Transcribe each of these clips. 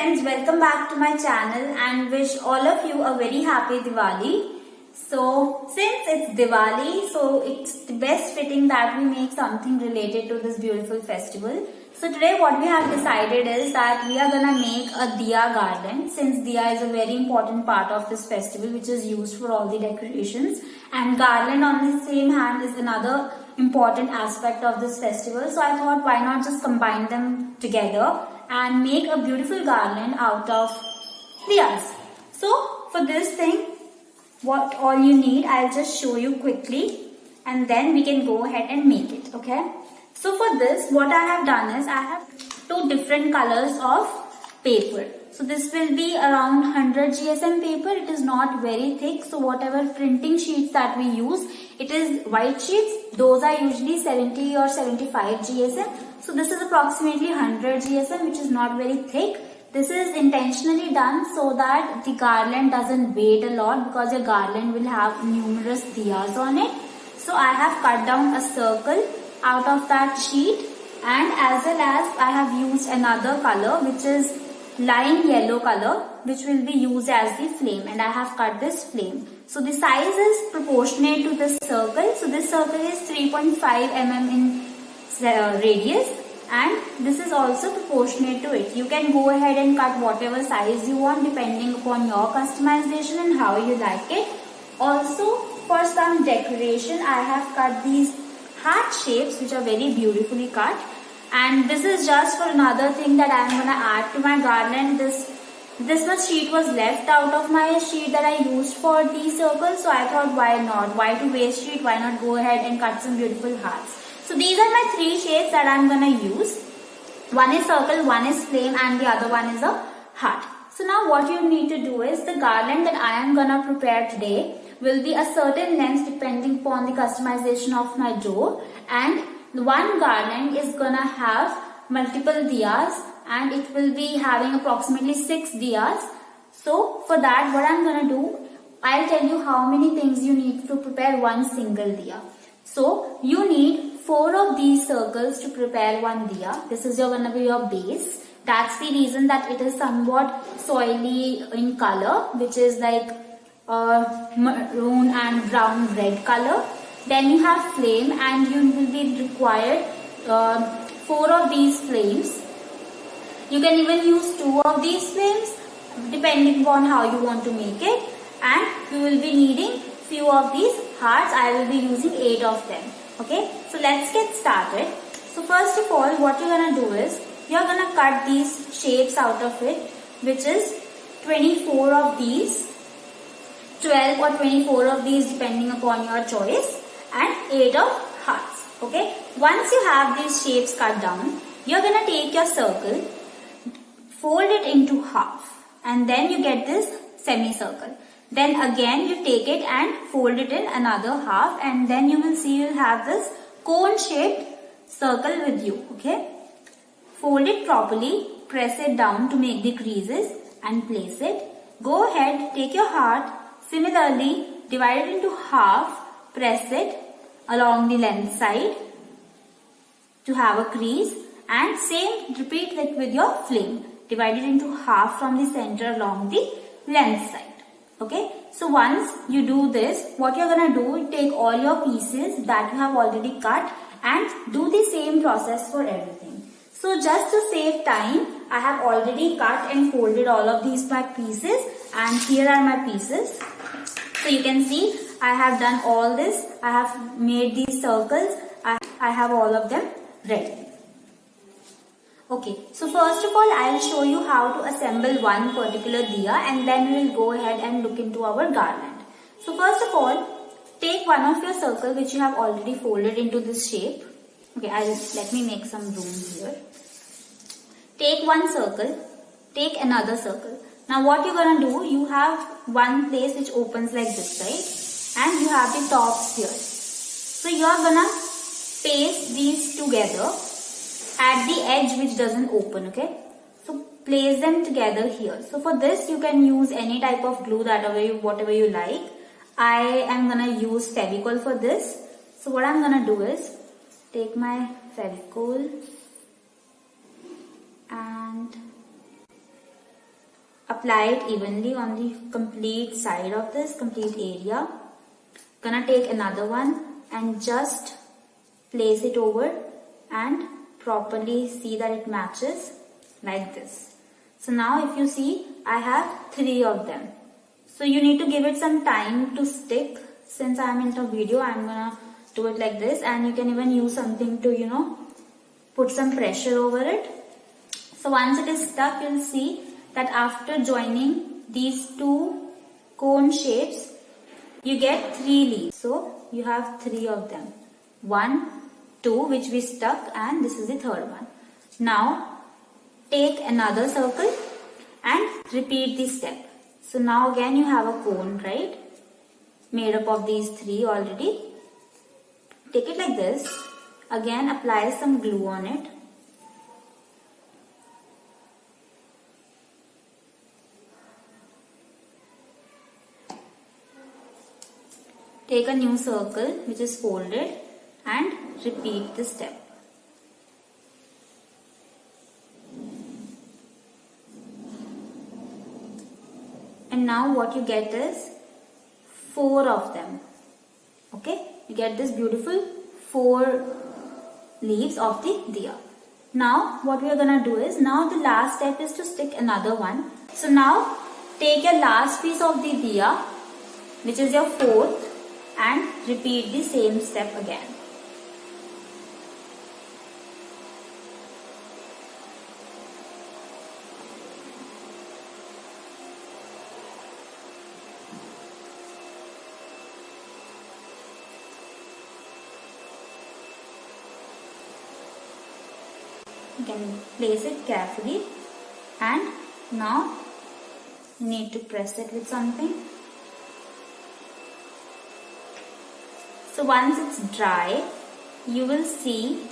friends, welcome back to my channel and wish all of you a very happy Diwali. So since it's Diwali, so it's the best fitting that we make something related to this beautiful festival. So today what we have decided is that we are gonna make a diya garland, since diya is a very important part of this festival which is used for all the decorations, and garland on the same hand is another important aspect of this festival. So I thought, why not just combine them together and make a beautiful garland out of diyas. So for this thing, what all you need, I'll just show you quickly and then we can go ahead and make it. Okay, so for this, what I have done is I have two different colors of paper. So this will be around 100 GSM paper. It is not very thick, so whatever printing sheets that we use, it is white sheets. Those are usually 70 or 75 GSM. So this is approximately 100 GSM, which is not very thick. This is intentionally done so that the garland doesn't weight a lot, because your garland will have numerous diyas on it. So I have cut down a circle out of that sheet, and as well as I have used another color which is lime yellow color, which will be used as the flame, and I have cut this flame. So the size is proportionate to this circle. So this circle is 3.5 mm in radius, and this is also proportionate to it. You can go ahead and cut whatever size you want depending upon your customization and how you like it. Also, for some decoration, I have cut these heart shapes which are very beautifully cut. And this is just for another thing that I am going to add to my garland. This much sheet was left out of my sheet that I used for these circles. So I thought, why not? Why to waste sheet? Why not go ahead and cut some beautiful hearts? So these are my three shapes that I am going to use. One is circle, one is flame, and the other one is a heart. So now what you need to do is, the garland that I am going to prepare today will be a certain length depending upon the customization of my door, and one garland is gonna have multiple diyas, and it will be having approximately 6 diyas. So for that, what I'm gonna do, I'll tell you how many things you need to prepare one single diya. So you need 4 of these circles to prepare one diya. This is gonna be your base. That's the reason that it is somewhat soily in color, which is like maroon and brown red color. Then you have flame, and you will be required 4 of these flames. You can even use 2 of these flames depending upon how you want to make it. And you will be needing few of these hearts. I will be using 8 of them. Okay, so let's get started. So first of all, what you're gonna do is, you're gonna cut these shapes out of it, which is 24 of these, 12 or 24 of these depending upon your choice, and 8 of hearts. Okay, once you have these shapes cut down, you're gonna take your circle, fold it into half, and then you get this semicircle. Then again you take it and fold it in another half, and then you will see you'll have this cone shaped circle with you. Okay, fold it properly, press it down to make the creases and place it. Go ahead, take your heart, similarly divide it into half, press it along the length side to have a crease, and same repeat like with your flame. Divide it into half from the center along the length side. Okay, so once you do this, what you're gonna do, take all your pieces that you have already cut and do the same process for everything. So just to save time, I have already cut and folded all of these back pieces, and here are my pieces. So you can see I have done all this. I have made these circles. I have all of them ready. Okay, so first of all, I will show you how to assemble one particular diya, and then we will go ahead and look into our garland. So first of all, take one of your circle which you have already folded into this shape. Okay, let me make some room here. Take one circle, take another circle. Now what you're gonna do, you have one place which opens like this, right? And you have the tops here. So you're gonna paste these together at the edge which doesn't open. Okay, so place them together here. So for this, you can use any type of glue, whatever you like. I am gonna use Fevicol for this. So what I'm gonna do is take my Fevicol and apply it evenly on the complete side of this complete area. Gonna take another one and just place it over and properly see that it matches like this. So now if you see, I have 3 of them. So you need to give it some time to stick. Since I am in the video, I am gonna do it like this, and you can even use something to put some pressure over it. So once it is stuck, you'll see that after joining these 2 cone shapes, you get 3 leaves. So you have 3 of them. 1, 2 which we stuck, and this is the third one. Now take another circle and repeat this step. So now again you have a cone, right? Made up of these 3 already. Take it like this. Again apply some glue on it. Take a new circle which is folded and repeat the step. And now what you get is 4 of them. Okay, you get this beautiful 4 leaves of the diya. Now what we are gonna do is, now the last step is to stick another one. So now take your last piece of the diya, which is your 4th, and repeat the same step again. You can place it carefully, and now you need to press it with something. So once it's dry, you will see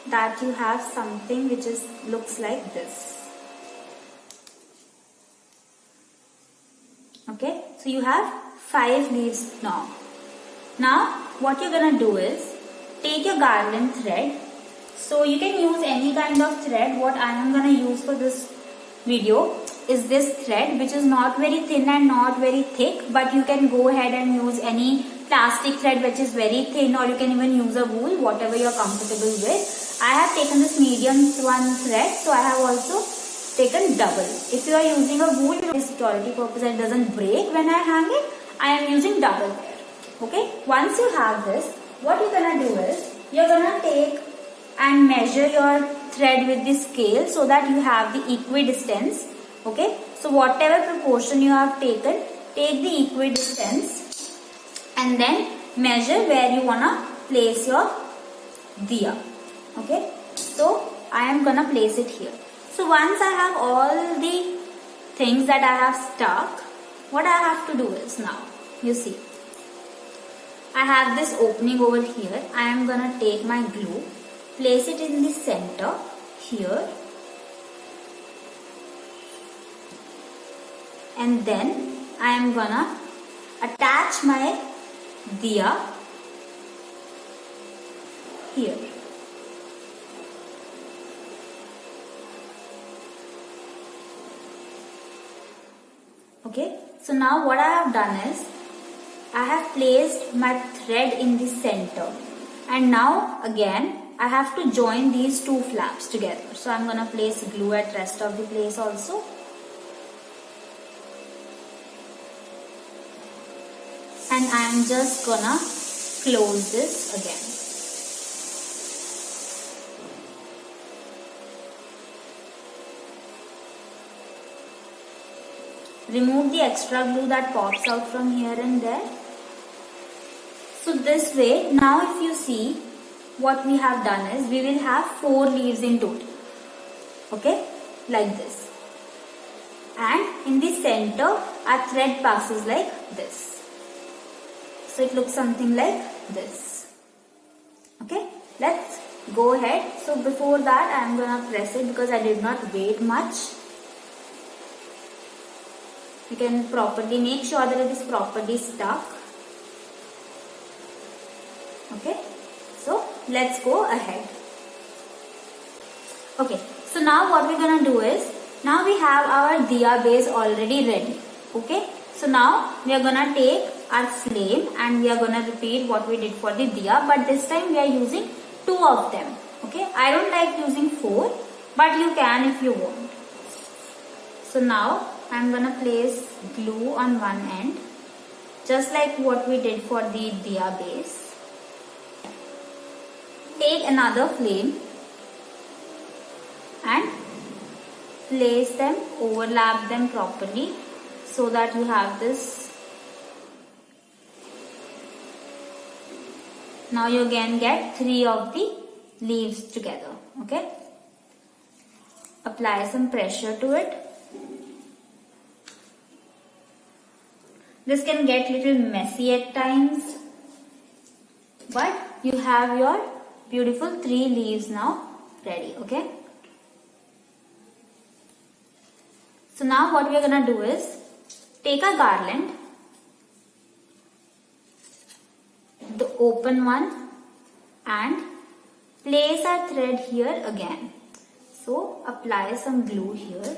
that you have something which looks like this. Okay, so you have 5 leaves now. Now what you're gonna do is take your garland thread. So you can use any kind of thread. What I am gonna use for this video is this thread, which is not very thin and not very thick, but you can go ahead and use any plastic thread which is very thin, or you can even use a wool, whatever you are comfortable with. I have taken this medium one thread, so I have also taken double. If you are using a wool for security purpose and it doesn't break when I hang it, I am using double there. Okay, once you have this, what you're gonna do is, you're gonna take and measure your thread with the scale so that you have the equidistance. Okay, so whatever proportion you have taken, take the equidistance and then measure where you wanna place your diya. Okay, so I am gonna place it here. So once I have all the things that I have stuck, what I have to do is, now you see, I have this opening over here. I am gonna take my glue, place it in the center here, and then I am gonna attach my diya here. Okay, so now what I have done is, I have placed my thread in the center, and now again I have to join these two flaps together. So I am gonna place glue at rest of the place also. And I am just gonna close this again. Remove the extra glue that pops out from here and there. So this way, now if you see, what we have done is, we will have 4 leaves in total. Okay, like this. And in the center, our thread passes like this. So it looks something like this. Okay, let's go ahead. So before that, I am gonna press it because I did not wait much. You can properly make sure that it is properly stuck. Okay, so let's go ahead. Okay, so now what we're gonna do is, Now we have our diya base already ready. Okay. So now we are gonna take our flame and we are gonna repeat what we did for the diya, but this time we are using 2 of them. Okay. I don't like using 4, but you can if you want. So now I'm gonna place glue on one end, just like what we did for the diya base. Take another flame and place them, overlap them properly so that you have this. Now you again get 3 of the leaves together. Okay. Apply some pressure to it. This can get little messy at times, but you have your beautiful 3 leaves now ready. Okay. So now what we are gonna do is take a garland, the open one, and place our thread here again. So apply some glue here.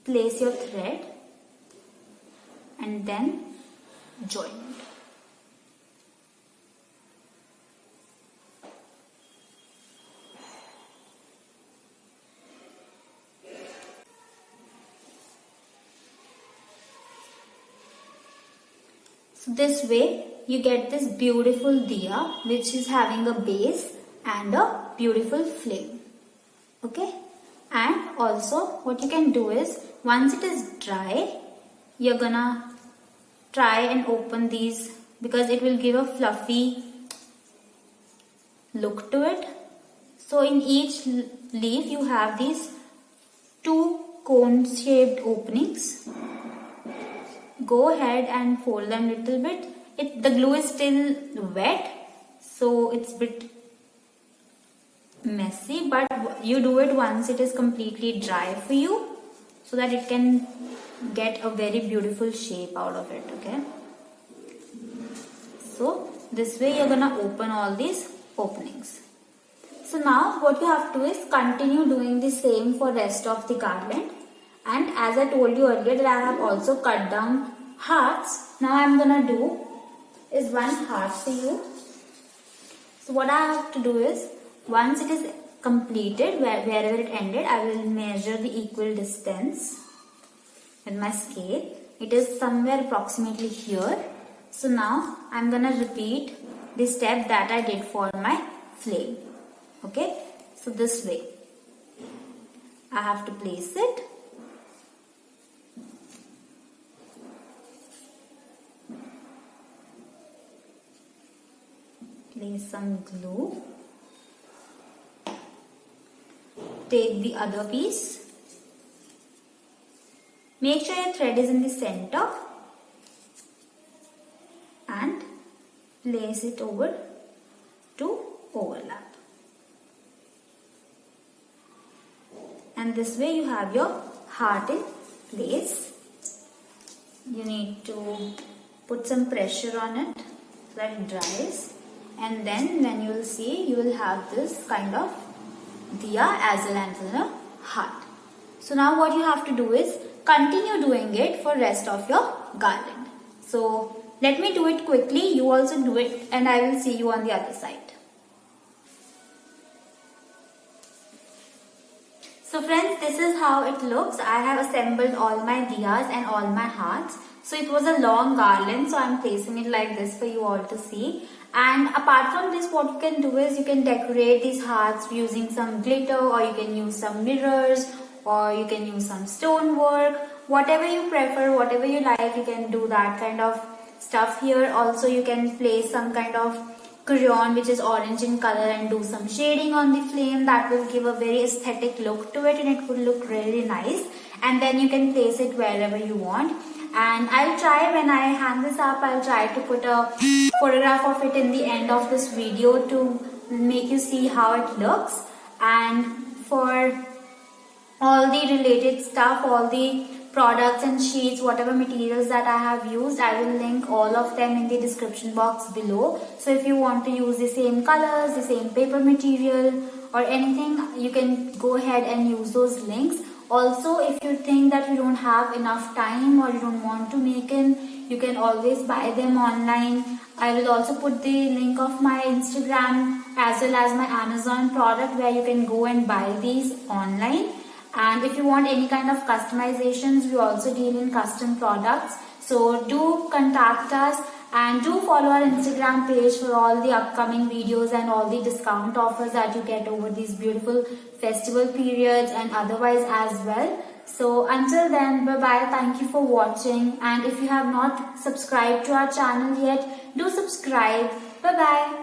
Place your thread and then join it. So this way you get this beautiful diya which is having a base and a beautiful flame. Okay. And also what you can do is, once it is dry, you're gonna try and open these because it will give a fluffy look to it. So in each leaf you have these 2 cone shaped openings. Go ahead and fold them a little bit. The glue is still wet, so it's a bit messy, but you do it once it is completely dry for you so that it can get a very beautiful shape out of it. Okay. So this way you're gonna open all these openings. So now what you have to do is continue doing the same for rest of the garland. And as I told you earlier that I have also cut down hearts. Now I'm gonna do is 1 heart for you. So what I have to do is, once it is completed, wherever it ended, I will measure the equal distance with my scale. It is somewhere approximately here. So now I'm gonna repeat the step that I did for my flame. Okay. So this way I have to place it. Place some glue. Take the other piece. Make sure your thread is in the center and place it over to overlap. And this way you have your heart in place. You need to put some pressure on it so that it dries, and then when you will see, you will have this kind of diya as well as a heart. So now what you have to do is continue doing it for rest of your garland. So let me do it quickly, you also do it, and I will see you on the other side. So friends, this is how it looks. I have assembled all my diyas and all my hearts. So it was a long garland, so I am placing it like this for you all to see. And apart from this, what you can do is you can decorate these hearts using some glitter, or you can use some mirrors, or you can use some stone work. Whatever you prefer, whatever you like, you can do that kind of stuff here. Also you can place some kind of crayon which is orange in color and do some shading on the flame. That will give a very aesthetic look to it, and it would look really nice. And then you can place it wherever you want. And I'll try, when I hang this up, I'll try to put a photograph of it in the end of this video to make you see how it looks. And for all the related stuff, all the products and sheets, whatever materials that I have used, I will link all of them in the description box below. So if you want to use the same colors, the same paper material or anything, you can go ahead and use those links. Also, if you think that you don't have enough time or you don't want to make it, you can always buy them online. I will also put the link of my Instagram as well as my Amazon product where you can go and buy these online. And if you want any kind of customizations, we also deal in custom products. So do contact us and do follow our Instagram page for all the upcoming videos and all the discount offers that you get over these beautiful festival periods and otherwise as well. So until then, bye bye. Thank you for watching. And if you have not subscribed to our channel yet, do subscribe. Bye bye.